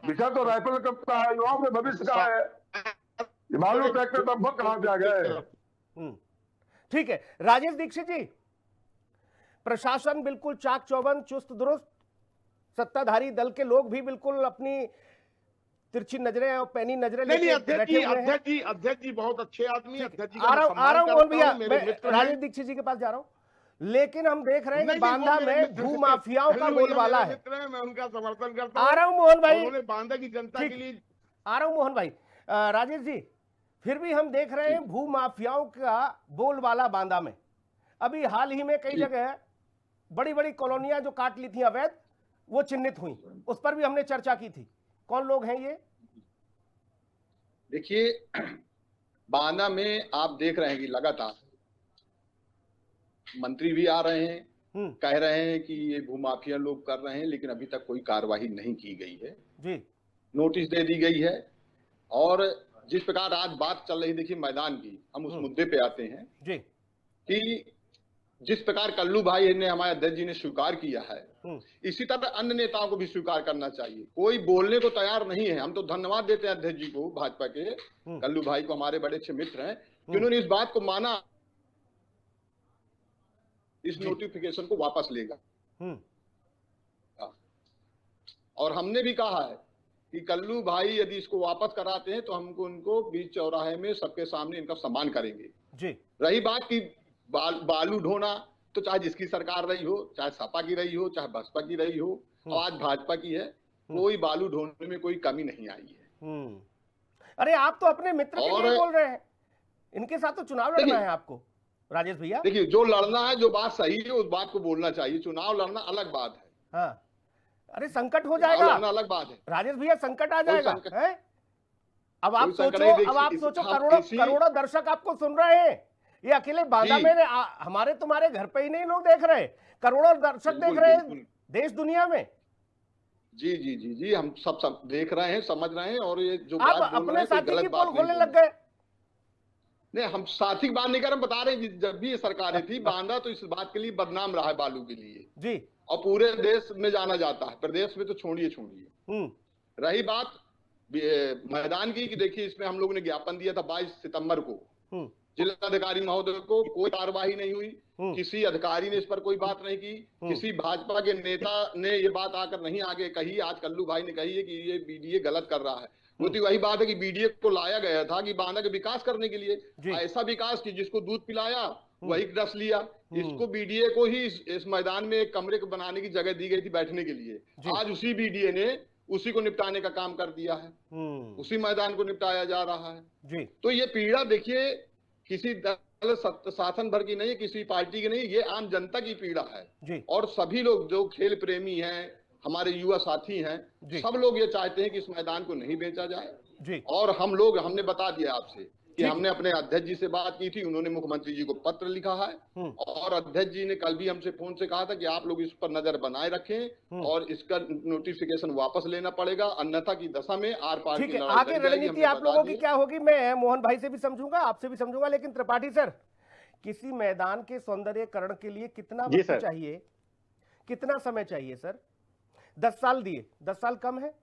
विषय तो राइफल कप का है, युवाओं के भविष्य का है। मालूम ट्रैक्टर तब कहां से आ गए? ठीक है राजेश दीक्षित जी, प्रशासन बिल्कुल चाक चौबंद चुस्त दुरुस्त, सत्ताधारी दल के लोग भी बिल्कुल अपनी तिरछी नजरें और पैनी नजरें लेके बैठे हुए हैं। अध्यक्ष जी बहुत अच्छे आदमी हैं। अध्यक्ष जी आ रहा हूं मोहन भैया, राजेश दीक्षित जी के पास जा रहा हूं, लेकिन हम देख रहे हैं कि बांदा में भूमाफियाओं का बोलबाला है। मैं उनका समर्थन करता हूं। आ रहा हूं मोहन भाई, उन्होंने बांदा की जनता के लिए। आ रहा हूं मोहन भाई। राजेश जी, फिर भी हम देख रहे हैं भूमाफियाओं का बोलबाला बांदा में। अभी हाल ही में कई जगह बड़ी बड़ी कॉलोनियां जो काट ली थी अवैध, वो चिन्हित हुई, उस पर भी हमने चर्चा की थी। कौन लोग हैं ये? देखिए, बांदा में आप देख रहे हैं कि लगातार मंत्री भी आ रहे हैं, कह रहे हैं कि ये भूमाफिया लोग कर रहे हैं, लेकिन अभी तक कोई कार्रवाई नहीं की गई है जी। नोटिस दे दी गई है। और जिस प्रकार आज बात चल रही, देखिए मैदान की, हम उस मुद्दे पे आते हैं जी कि जिस प्रकार कल्लू भाई ने, हमारे अध्यक्ष जी ने स्वीकार किया है, इसी तरह अन्य नेताओं को भी स्वीकार करना चाहिए। कोई बोलने को तैयार नहीं है। हम तो धन्यवाद देते हैं अध्यक्ष जी को, भाजपा के कल्लू भाई को, हमारे बड़े अच्छे मित्र हैं, कि उन्होंने इस बात को माना, इस नोटिफिकेशन को वापस लेगा। और हमने भी कहा है कि कल्लू भाई यदि इसको वापस कराते हैं तो हमको उनको बीच चौराहे में सबके सामने इनका सम्मान करेंगे जी। रही बात की बालू ढोना, तो चाहे जिसकी सरकार रही हो, चाहे सपा की रही हो, चाहे बसपा की रही हो, और आज भाजपा की है, कोई बालू ढोने में कोई कमी नहीं आई है। अरे आप तो अपने मित्र के लिए बोल रहे हैं, इनके साथ तो चुनाव लड़ना है आपको राजेश भैया। देखिए, जो लड़ना है, जो बात सही है, उस बात को बोलना चाहिए। चुनाव लड़ना अलग बात है। हाँ, अरे संकट हो जाएगा, अलग बात है राजेश भैया, संकट आ जाएगा है? अब आप सोचो करोड़ों दर्शक आपको सुन रहे हैं। ये अकेले बांदा में हमारे तुम्हारे घर पे ही नहीं लोग देख रहे, करोड़ों दर्शक देख रहे हैं देश दुनिया में। जी जी जी जी, हम सब देख रहे हैं, समझ रहे हैं। और ये जो आप अपने साथी की पोल खोलने लग गए। नहीं, हम साथी की बात नहीं कर रहे, बता रहे हैं जब भी ये सरकारें थी, बांदा तो इस बात के लिए बदनाम रहा है, बालू के लिए जी, और पूरे देश में जाना जाता है, प्रदेश में तो छोड़िए। रही बात मैदान की, कि देखिए इसमें हम लोगों ने ज्ञापन दिया था 22 सितंबर को, जिलाधिकारी महोदय को, कोई कार्रवाई नहीं हुई, किसी अधिकारी ने इस पर कोई बात नहीं की, किसी भाजपा के नेता ने ये बात आकर नहीं आगे कही। आज कल्लू भाई ने कही है कि ये बीडीए गलत कर रहा है। वो तो वही बात है कि बीडीए को लाया गया था कि बांदा के विकास करने के लिए, ऐसा विकास की जिसको दूध पिलाया वही रस लिया। इसको बीडीए को ही इस मैदान में एक कमरे को बनाने की जगह दी गई थी बैठने के लिए, आज उसी बीडीए ने उसी को निपटाने का काम कर दिया है, उसी मैदान को निपटाया जा रहा है जी। तो ये पीड़ा देखिए किसी दल शासन भर की नहीं, किसी पार्टी की नहीं, ये आम जनता की पीड़ा है जी। और सभी लोग जो खेल प्रेमी हैं, हमारे युवा साथी हैं, जी। सब लोग ये चाहते हैं कि इस मैदान को नहीं बेचा जाए। जी। और हमने बता दिया आपसे कि ठीक। हमने अपने अध्यक्ष जी से बात की थी, उन्होंने मुख्यमंत्री जी को पत्र लिखा है और अध्यक्ष जी ने कल भी हमसे फोन से कहा था कि आप लोग इस पर नजर बनाए रखें और इसका नोटिफिकेशन वापस लेना पड़ेगा, अन्यथा की दशा में आर पार ठीक की है, लड़ाई आगे लड़ी जाएगी। रणनीति हमने आप बता लोगों की दिया। क्या होगी, मैं मोहन भाई से भी समझूंगा, आपसे भी समझूंगा, लेकिन त्रिपाठी सर, किसी मैदान के सौंदर्यकरण के लिए कितना जी वक्त सर। चाहिए, कितना समय चाहिए सर? 10 साल दिए, 10 साल कम है?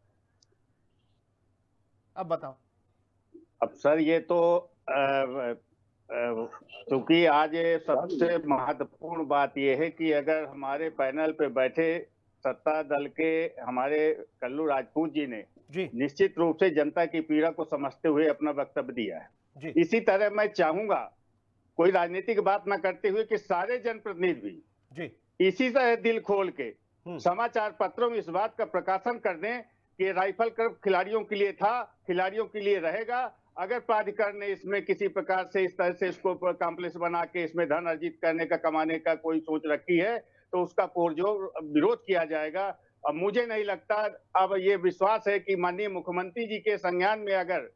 अब बताओ। अब सर ये तो क्योंकि आज ये सबसे महत्वपूर्ण बात यह है कि अगर हमारे पैनल पे बैठे सत्ता दल के हमारे कल्लू राजपूत जी ने जी। निश्चित रूप से जनता की पीड़ा को समझते हुए अपना वक्तव्य दिया है जी। इसी तरह मैं चाहूंगा कोई राजनीतिक बात ना करते हुए कि सारे जनप्रतिनिधि भी जी। इसी तरह दिल खोल के समाचार पत्रों में इस बात का प्रकाशन कर दें कि राइफल क्लब खिलाड़ियों के लिए था, खिलाड़ियों के लिए रहेगा। अगर प्राधिकरण ने इसमें किसी प्रकार से इस तरह से इसको कॉम्प्लेक्स बना के इसमें धन अर्जित करने का, कमाने का कोई सोच रखी है तो उसका पुरजोर विरोध किया जाएगा। अब मुझे नहीं लगता, अब ये विश्वास है कि माननीय मुख्यमंत्री जी के संज्ञान में अगर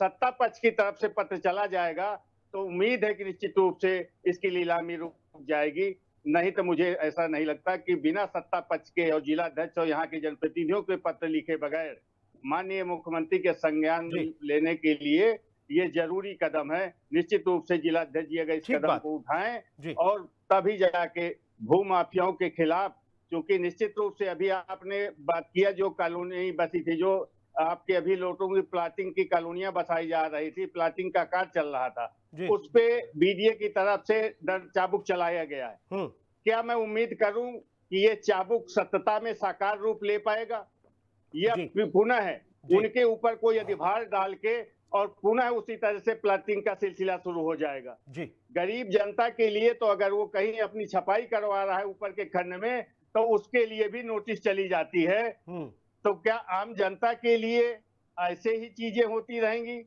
सत्ता पक्ष की तरफ से पत्र चला जाएगा तो उम्मीद है कि निश्चित रूप से इसकी नीलामी रुक जाएगी। नहीं तो मुझे ऐसा नहीं लगता कि बिना सत्ता पक्ष के और जिला अध्यक्ष और यहाँ के जनप्रतिनिधियों के पत्र लिखे बगैर माननीय मुख्यमंत्री के संज्ञान लेने के लिए ये जरूरी कदम है। निश्चित रूप से जिला अध्यक्ष जी अगर इस कदम को उठाएं और तभी जाके भू माफियाओं के खिलाफ, क्योंकि निश्चित रूप से अभी आपने बात किया जो कॉलोनी बसी थी, जो आपके अभी लोटों की प्लाटिंग की कॉलोनियां बसाई जा रही थी, प्लाटिंग का कार्य चल रहा था, उस पे बीडीए की तरफ से चाबुक चलाया गया है। क्या मैं उम्मीद करूं कि ये चाबुक सत्यता में साकार रूप ले पाएगा? यह पुनः है उनके ऊपर कोई अधिभार डाल के और पुनः उसी तरह से प्लाटिंग का सिलसिला शुरू हो जाएगा। गरीब जनता के लिए तो अगर वो कहीं अपनी छपाई करवा रहा है ऊपर के खंड में तो उसके लिए भी नोटिस चली जाती है। तो क्या आम जनता के लिए ऐसे ही चीजें होती रहेंगी?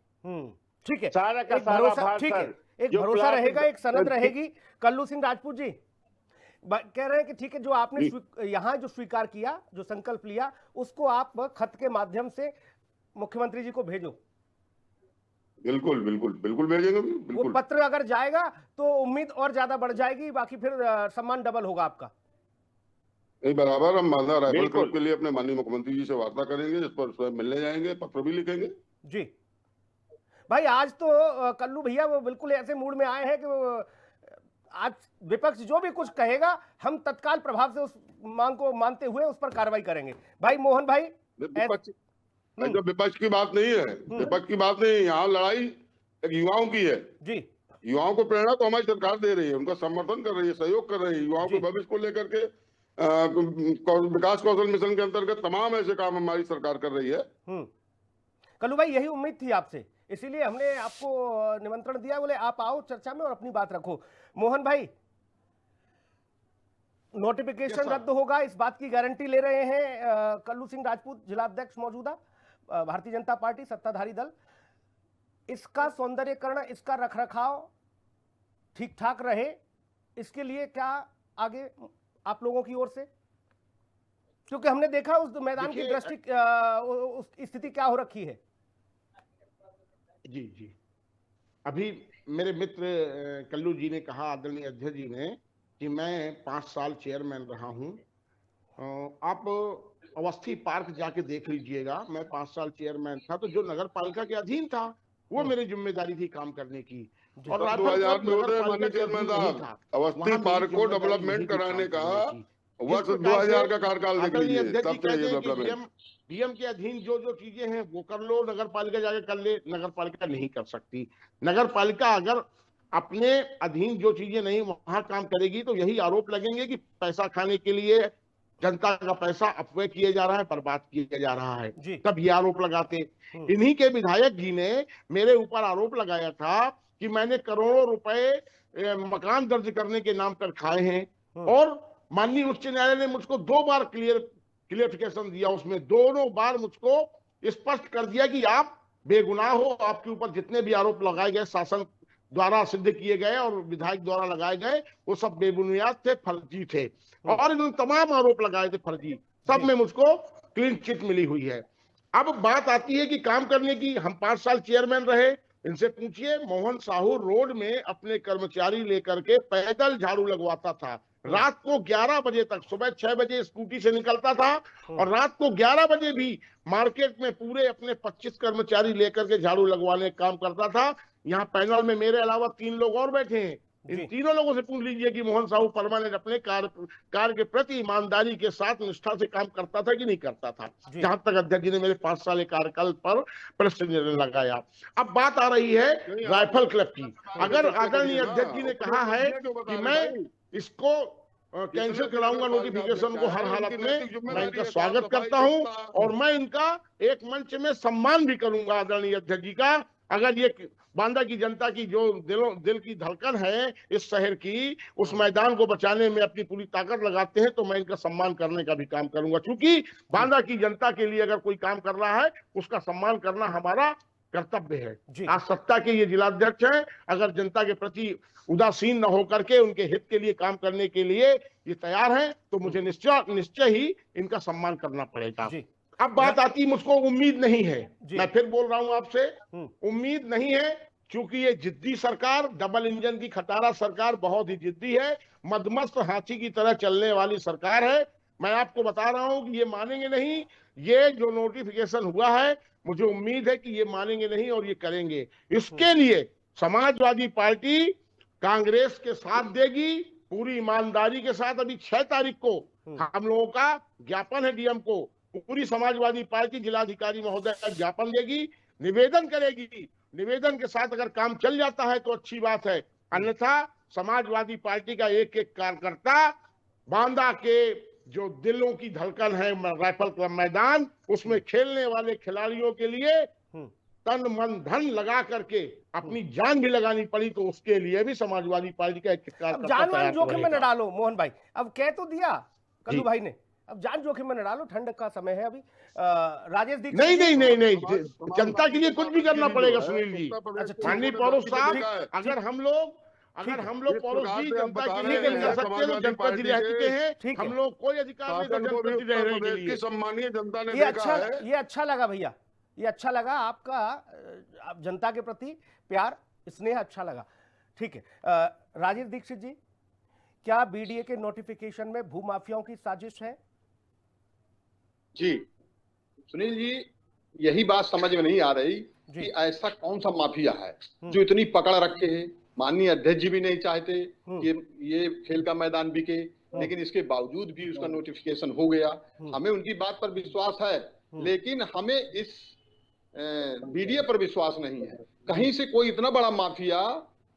ठीक है, सारा का सारा भरोसा, ठीक है, एक भरोसा रहेगा, एक सनद रहेगी। कल्लू सिंह राजपूत जी कह रहे हैं कि ठीक है, जो आपने यहाँ जो स्वीकार किया, जो संकल्प लिया, उसको आप खत के माध्यम से मुख्यमंत्री जी को भेजो। बिल्कुल बिल्कुल बिल्कुल भेजेंगे। बिल्कुल। वो पत्र अगर जाएगा तो उम्मीद और ज्यादा बढ़ जाएगी, बाकी फिर सम्मान डबल होगा आपका। नहीं, बराबर हम मालदा राइफल क्लब के लिए अपने माननीय मुख्यमंत्री जी से वार्ता करेंगे, जिस पर स्वयं मिलने जाएंगे, पत्र भी लिखेंगे। जी भाई, आज तो कल्लू भैया वो बिल्कुल ऐसे मूड में आए हैं कि आज विपक्ष जो भी कुछ कहेगा हम तत्काल प्रभाव से उस मांग को मानते हुए उस पर कार्रवाई करेंगे। भाई मोहन भाई, विपक्ष की बात नहीं है, विपक्ष की बात नहीं है, यहाँ लड़ाई एक युवाओं की है जी। युवाओं को प्रेरणा तो हमारी सरकार दे रही है, उनका समर्थन कर रही है, सहयोग कर रही है। युवाओं के भविष्य को लेकर के विकास कौशल मिशन के अंतर्गत तमाम ऐसे काम हमारी सरकार कर रही है। कल्लू भाई, यही उम्मीद थी आपसे, इसीलिए हमने आपको निमंत्रण दिया, बोले आप आओ चर्चा में और अपनी बात रखो। मोहन भाई, नोटिफिकेशन रद्द होगा, इस बात की गारंटी ले रहे हैं कल्लू सिंह राजपूत, जिला अध्यक्ष मौजूदा भारतीय जनता पार्टी सत्ताधारी दल। इसका सौंदर्यकरण, इसका रखरखाव ठीक ठाक रहे, इसके लिए क्या आगे आप लोगों की ओर से, क्योंकि हमने देखा उस मैदान की दृष्टि स्थिति क्या हो रखी है। जी जी, अभी मेरे मित्र कल्लू जी ने कहा, आदरणीय अध्यक्ष जी ने, कि मैं 5 साल चेयरमैन रहा हूं। आप अवस्थी पार्क जाके देख लीजिएगा, मैं 5 साल चेयरमैन था तो जो नगर पालिका के अधीन था वो मेरी जिम्मेदारी थी काम करने की। और 2000 था अवस्थी पार्क को डेवलपमेंट कराने का वर्ष 2000 का कार्यकाल देख लीजिए। डीएम के अधीन जो जो चीजें हैं वो कर लो, नगर पालिका जाके कर ले। नगर पालिका नहीं कर सकती। नगर पालिका अगर अपने अधीन जो चीजें नहीं वहां काम करेगी तो यही आरोप लगेंगे कि पैसा खाने के लिए जनता का पैसा अपव्यय किया जा रहा है, बर्बाद किया जा रहा है, तब ये आरोप लगाते। इन्हीं के विधायक जी ने मेरे ऊपर आरोप लगाया था कि मैंने करोड़ों रुपए मकान दर्ज करने के नाम पर खाए हैं और माननीय उच्च न्यायालय ने मुझको 2 बार क्लियरिफिकेशन दिया। उसमें दोनों बार मुझको स्पष्ट कर दिया कि आप बेगुनाह हो, आपके ऊपर जितने भी आरोप लगाए गए शासन द्वारा सिद्ध किए गए और विधायक द्वारा लगाए गए वो सब बेबुनियाद थे, फर्जी थे। और इन्होंने तमाम आरोप लगाए थे फर्जी। सब में मुझको क्लीन चिट मिली हुई है। अब बात आती है कि काम करने की। हम 5 साल चेयरमैन रहे। इनसे पूछिए, मोहन साहू रोड में अपने कर्मचारी लेकर के पैदल झाड़ू लगवाता था। रात को 11 बजे तक, सुबह 6 बजे स्कूटी से निकलता था और रात को 11 बजे भी मार्केट में पूरे अपने 25 कर्मचारी लेकर के झाड़ू लगवाने का काम करता था। यहाँ पैनल में मेरे अलावा 3 लोग और बैठे हैं। इन तीनों लोगों से पूछ लीजिए कि मोहन साहू परमानेंट अपने कार्य के प्रति ईमानदारी के साथ निष्ठा से काम करता था कि नहीं करता था। जहां तक अध्यक्ष जी ने मेरे 5 साल कार्यकाल पर प्रश्न लगाया। अब बात आ रही है राइफल क्लब की। अगर आदरणीय अध्यक्ष जी ने कहा है कि मैं इसको कैंसिल कराऊंगा नोटिफिकेशन को हर हालत में, मैं इनका स्वागत करता हूं और मैं इनका एक मंच में सम्मान भी करूंगा आदरणीय अध्यक्ष जी का। अगर ये बांदा की जनता की जो दिल की धड़कन है इस शहर की, उस मैदान को बचाने में अपनी पूरी ताकत लगाते हैं तो मैं इनका सम्मान करने का भी काम करूंगा। क्योंकि बांदा की जनता के लिए अगर कोई काम कर रहा है उसका सम्मान करना हमारा कर्तव्य है। आज सत्ता के ये जिलाध्यक्ष हैं, अगर जनता के प्रति उदासीन न होकर के उनके हित के लिए काम करने के लिए ये तैयार हैं तो मुझे निश्चय ही इनका सम्मान करना पड़ेगा। अब बात आती, मुझको उम्मीद नहीं है, मैं फिर बोल रहा हूं आपसे, उम्मीद नहीं है क्योंकि ये जिद्दी सरकार, डबल इंजन की खटारा सरकार बहुत ही जिद्दी है, मदमस्त हाथी की तरह चलने वाली सरकार है। मैं आपको बता रहा हूं कि ये मानेंगे नहीं। ये जो नोटिफिकेशन हुआ है मुझे उम्मीद है कि ये मानेंगे नहीं और ये करेंगे। इसके लिए समाजवादी पार्टी कांग्रेस के साथ देगी पूरी ईमानदारी के साथ। अभी 6 तारीख को हम लोगों का ज्ञापन है डीएम को। पूरी समाजवादी पार्टी जिलाधिकारी महोदय का ज्ञापन देगी, निवेदन करेगी। निवेदन के साथ अगर काम चल जाता है तो अच्छी बात है, अन्यथा समाजवादी पार्टी का एक एक कार्यकर्ता बांदा के जो दिलों की धड़कन है राइफल क्लब मैदान, उसमें खेलने वाले खिलाड़ियों के लिए तन मन धन लगा करके अपनी जान भी लगानी पड़ी तो उसके लिए भी समाजवादी पार्टी का एक जान मान जोखिम में न डालो मोहन भाई। अब कह तो दिया कल्लू भाई ने, अब जान जोखिम में न डालो, ठंड का समय है अभी। राजेश दीक्षित नहीं, जनता के लिए कुछ भी करना पड़ेगा सुनील जी। माननीय पौरुष साहब, अगर हम लोग पौरुष जी जनता के लिए नहीं कर सकते तो जनप्रतिनिधि रह चुके हैं, हम लोग कोई अधिकार नहीं जनप्रतिनिधि रहने के लिए। सम्मानीय जनता ने ये अच्छा लगा भैया, ये अच्छा लगा आपका जनता के प्रति प्यार, स्नेह अच्छा लगा। ठीक है, राजेश दीक्षित जी, क्या बीडीए के नोटिफिकेशन में भूमाफियाओं की साजिश है? जी सुनील जी, यही बात समझ में नहीं आ रही कि ऐसा कौन सा माफिया है जो इतनी पकड़ रखे है। माननीय अध्यक्ष जी भी नहीं चाहते कि ये खेल का मैदान बिके, लेकिन इसके बावजूद भी उसका नोटिफिकेशन हो गया। हमें उनकी बात पर विश्वास है, लेकिन हमें इस बीडीए पर विश्वास नहीं है। कहीं से कोई इतना बड़ा माफिया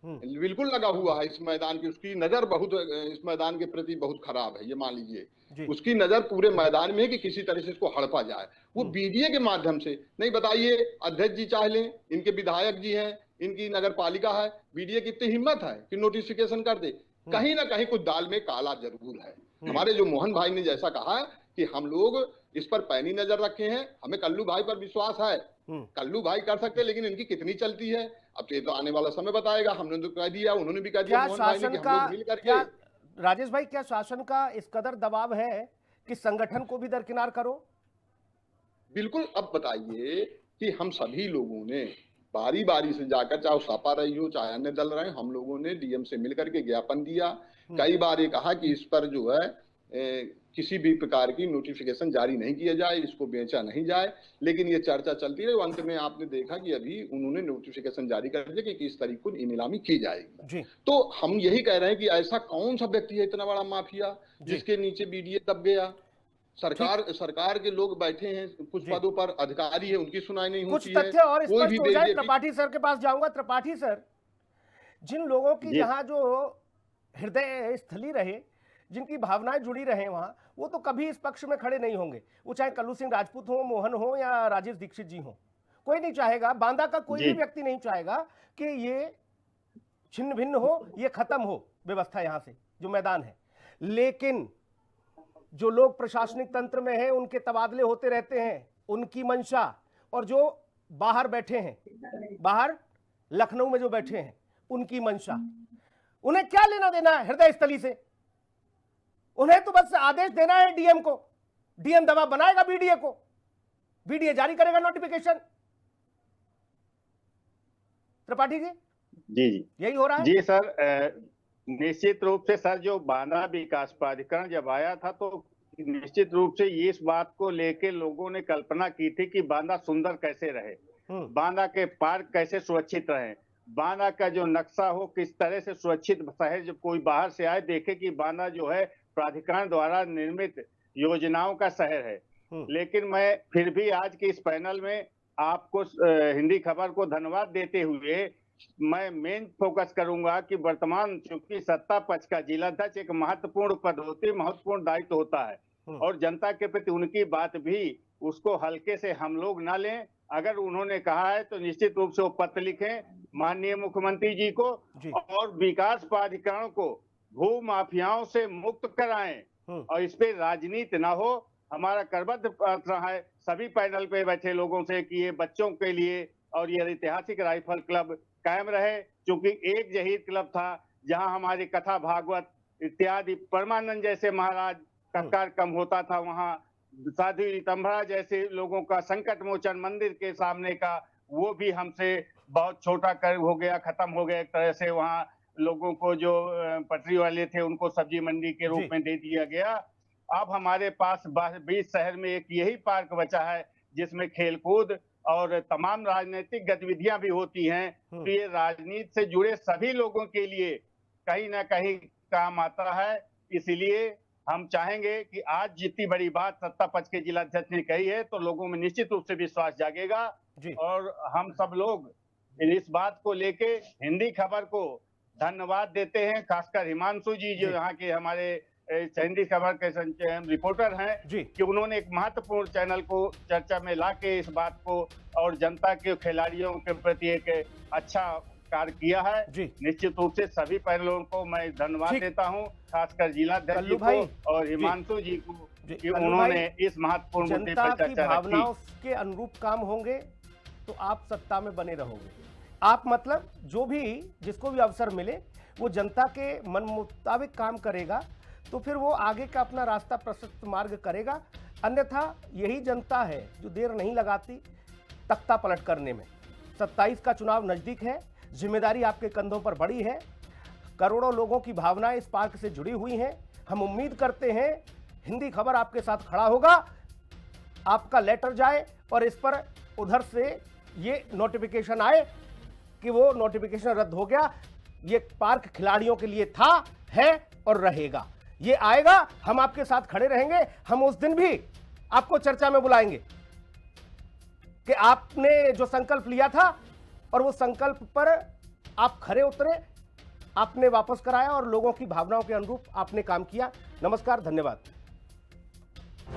बिल्कुल लगा हुआ है इस मैदान की, उसकी नजर बहुत इस मैदान के प्रति बहुत खराब है। ये मान लीजिए उसकी नजर पूरे मैदान में है कि किसी तरह से इसको हड़पा जाए, वो बीडीए के माध्यम से नहीं। बताइए, अध्यक्ष जी चाह लें, इनके विधायक जी हैं, इनकी नगर पालिका है, बीडीए की इतनी हिम्मत है कि नोटिफिकेशन कर दे। कहीं ना कहीं कुछ दाल में काला जरूर है। हमारे जो मोहन भाई ने जैसा कहा कि हम लोग इस पर पैनी नजर रखे हैं, हमें कल्लू भाई पर विश्वास है। कल्लू भाई कर सकते हैं, लेकिन इनकी कितनी चलती है अब ये तो आने वाला समय बताएगा। हमने तो कह दिया, उन्होंने भी कह दिया मोहन भाई ने कि हम लोग मिल करके। राजेश भाई, क्या शासन का इस कदर दबाव है कि संगठन को भी दरकिनार करो? बिल्कुल। अब बताइए कि हम सभी लोगों ने बारी बारी से जाकर, चाहे सापा रही हो चाहे अन्य दल रहे, हम लोगों ने डीएम से मिलकर के ज्ञापन दिया। कई बार ये कहा कि इस पर जो है किसी भी प्रकार की नोटिफिकेशन जारी नहीं किया जाए, इसको बेचा नहीं जाए, लेकिन ये चर्चा चलती रही। अंत में आपने देखा कि अभी उन्होंने नोटिफिकेशन जारी कर दिया कि इस तारीख को नीलामी की जाएगी। तो हम यही कह रहे हैं कि ऐसा कौन सा व्यक्ति है इतना बड़ा माफिया जिसके नीचे बीडीए दब गया। सरकार के लोग बैठे हैं कुछ पदों पर, अधिकारी है, उनकी सुनाई नहीं होती है। कुछ तथ्य और स्पष्ट हो जाए। त्रिपाठी सर के पास जाऊंगा। त्रिपाठी सर, जिन लोगों की यहाँ जो हृदय स्थली रहे, जिनकी भावनाएं जुड़ी रहे वहां, वो तो कभी इस पक्ष में खड़े नहीं होंगे। वो चाहे कल्लू सिंह राजपूत हो, मोहन हो या राजेश दीक्षित जी हो, कोई नहीं चाहेगा, बांदा का कोई भी व्यक्ति नहीं चाहेगा कि ये छिन्न भिन्न हो, ये खत्म हो व्यवस्था यहाँ से जो मैदान है। लेकिन जो लोग प्रशासनिक तंत्र में हैं, उनके तबादले होते रहते हैं, उनकी मंशा, और जो बाहर बैठे हैं, बाहर लखनऊ में जो बैठे हैं, उनकी मंशा, उन्हें क्या लेना देना है हृदय स्थली से? उन्हें तो बस आदेश देना है डीएम को डीएम दबाव बनाएगा बीडीए को, बीडीए जारी करेगा नोटिफिकेशन। त्रिपाठी जी जी यही हो रहा है। जी सर, निश्चित रूप से सर, जो बांदा विकास प्राधिकरण जब आया था तो निश्चित रूप से ये इस बात को लेके लोगों ने कल्पना की थी कि बांदा सुंदर कैसे रहे, बांदा के पार्क कैसे सुरक्षित रहे, बांदा का जो नक्शा हो किस तरह से सुरक्षित शहर, जब कोई बाहर से आए देखे कि बांदा जो है प्राधिकरण द्वारा निर्मित योजनाओं का शहर है। लेकिन मैं फिर भी आज के इस पैनल में आपको हिंदी खबर को धन्यवाद देते हुए मैं मेन फोकस करूंगा कि वर्तमान चूंकि सत्ता पक्ष का जिलाध्यक्ष एक महत्वपूर्ण पद होती है, महत्वपूर्ण दायित्व होता है, और जनता के प्रति उनकी बात भी उसको हल्के से हम लोग ना लें। अगर उन्होंने कहा है तो निश्चित रूप से वो पत्र लिखें माननीय मुख्यमंत्री जी को और विकास प्राधिकरण को भू माफियाओं से मुक्त कराएं और इस पे राजनीति ना हो। हमारा करबद्ध प्रार्थना है सभी पैनल पे बैठे लोगों से कि ये बच्चों के लिए और ये ऐतिहासिक राइफल क्लब कायम रहे, क्योंकि एक जहीर क्लब था जहां हमारी कथा भागवत इत्यादि परमानंद जैसे महाराज का कार्यक्रम होता था, वहां साधु रितंभरा जैसे लोगों का संकट मोचन मंदिर के सामने का वो भी हमसे बहुत छोटा कर हो गया, खत्म हो गया एक तरह से। वहां लोगों को जो पटरी वाले थे उनको सब्जी मंडी के रूप में दे दिया गया। अब हमारे पास 20 शहर में एक यही पार्क बचा है जिसमें खेलकूद और तमाम राजनीतिक गतिविधियां भी होती हैं। तो ये राजनीति से जुड़े सभी लोगों के लिए कहीं ना कहीं काम आता है। इसलिए हम चाहेंगे कि आज जितनी बड़ी बात सत्ता पक्ष के जिलाध्यक्ष ने कही है तो लोगों में निश्चित रूप से विश्वास जागेगा और हम सब लोग इस बात को लेके हिंदी खबर को धन्यवाद देते हैं, खासकर हिमांशु जी जो यहाँ के हमारे हिंदी खबर के रिपोर्टर हैं कि उन्होंने एक महत्वपूर्ण चैनल को चर्चा में लाके इस बात को और जनता के खिलाड़ियों के प्रति एक अच्छा कार्य किया है। निश्चित रूप से सभी पैनलों को मैं धन्यवाद देता हूं, खासकर जिलाध्यक्ष जी को और हिमांशु जी को कि उन्होंने इस महत्वपूर्ण मुद्दे पर चर्चा रखी। भावनाओं के अनुरूप काम होंगे तो आप सत्ता में बने रहोगे। आप मतलब जो भी जिसको भी अवसर मिले वो जनता के मन मुताबिक काम करेगा तो फिर वो आगे का अपना रास्ता प्रशस्त मार्ग करेगा। अन्यथा यही जनता है जो देर नहीं लगाती तख्ता पलट करने में। 27 का चुनाव नजदीक है, जिम्मेदारी आपके कंधों पर बड़ी है। करोड़ों लोगों की भावनाएं इस पार्क से जुड़ी हुई हैं। हम उम्मीद करते हैं हिंदी खबर आपके साथ खड़ा होगा, आपका लेटर जाए और इस पर उधर से ये नोटिफिकेशन आए कि वो नोटिफिकेशन रद्द हो गया। ये पार्क खिलाड़ियों के लिए था, है और रहेगा। ये आएगा, हम आपके साथ खड़े रहेंगे। हम उस दिन भी आपको चर्चा में बुलाएंगे कि आपने जो संकल्प लिया था और वो संकल्प पर आप खरे उतरे, आपने वापस कराया और लोगों की भावनाओं के अनुरूप आपने काम किया। नमस्कार, धन्यवाद।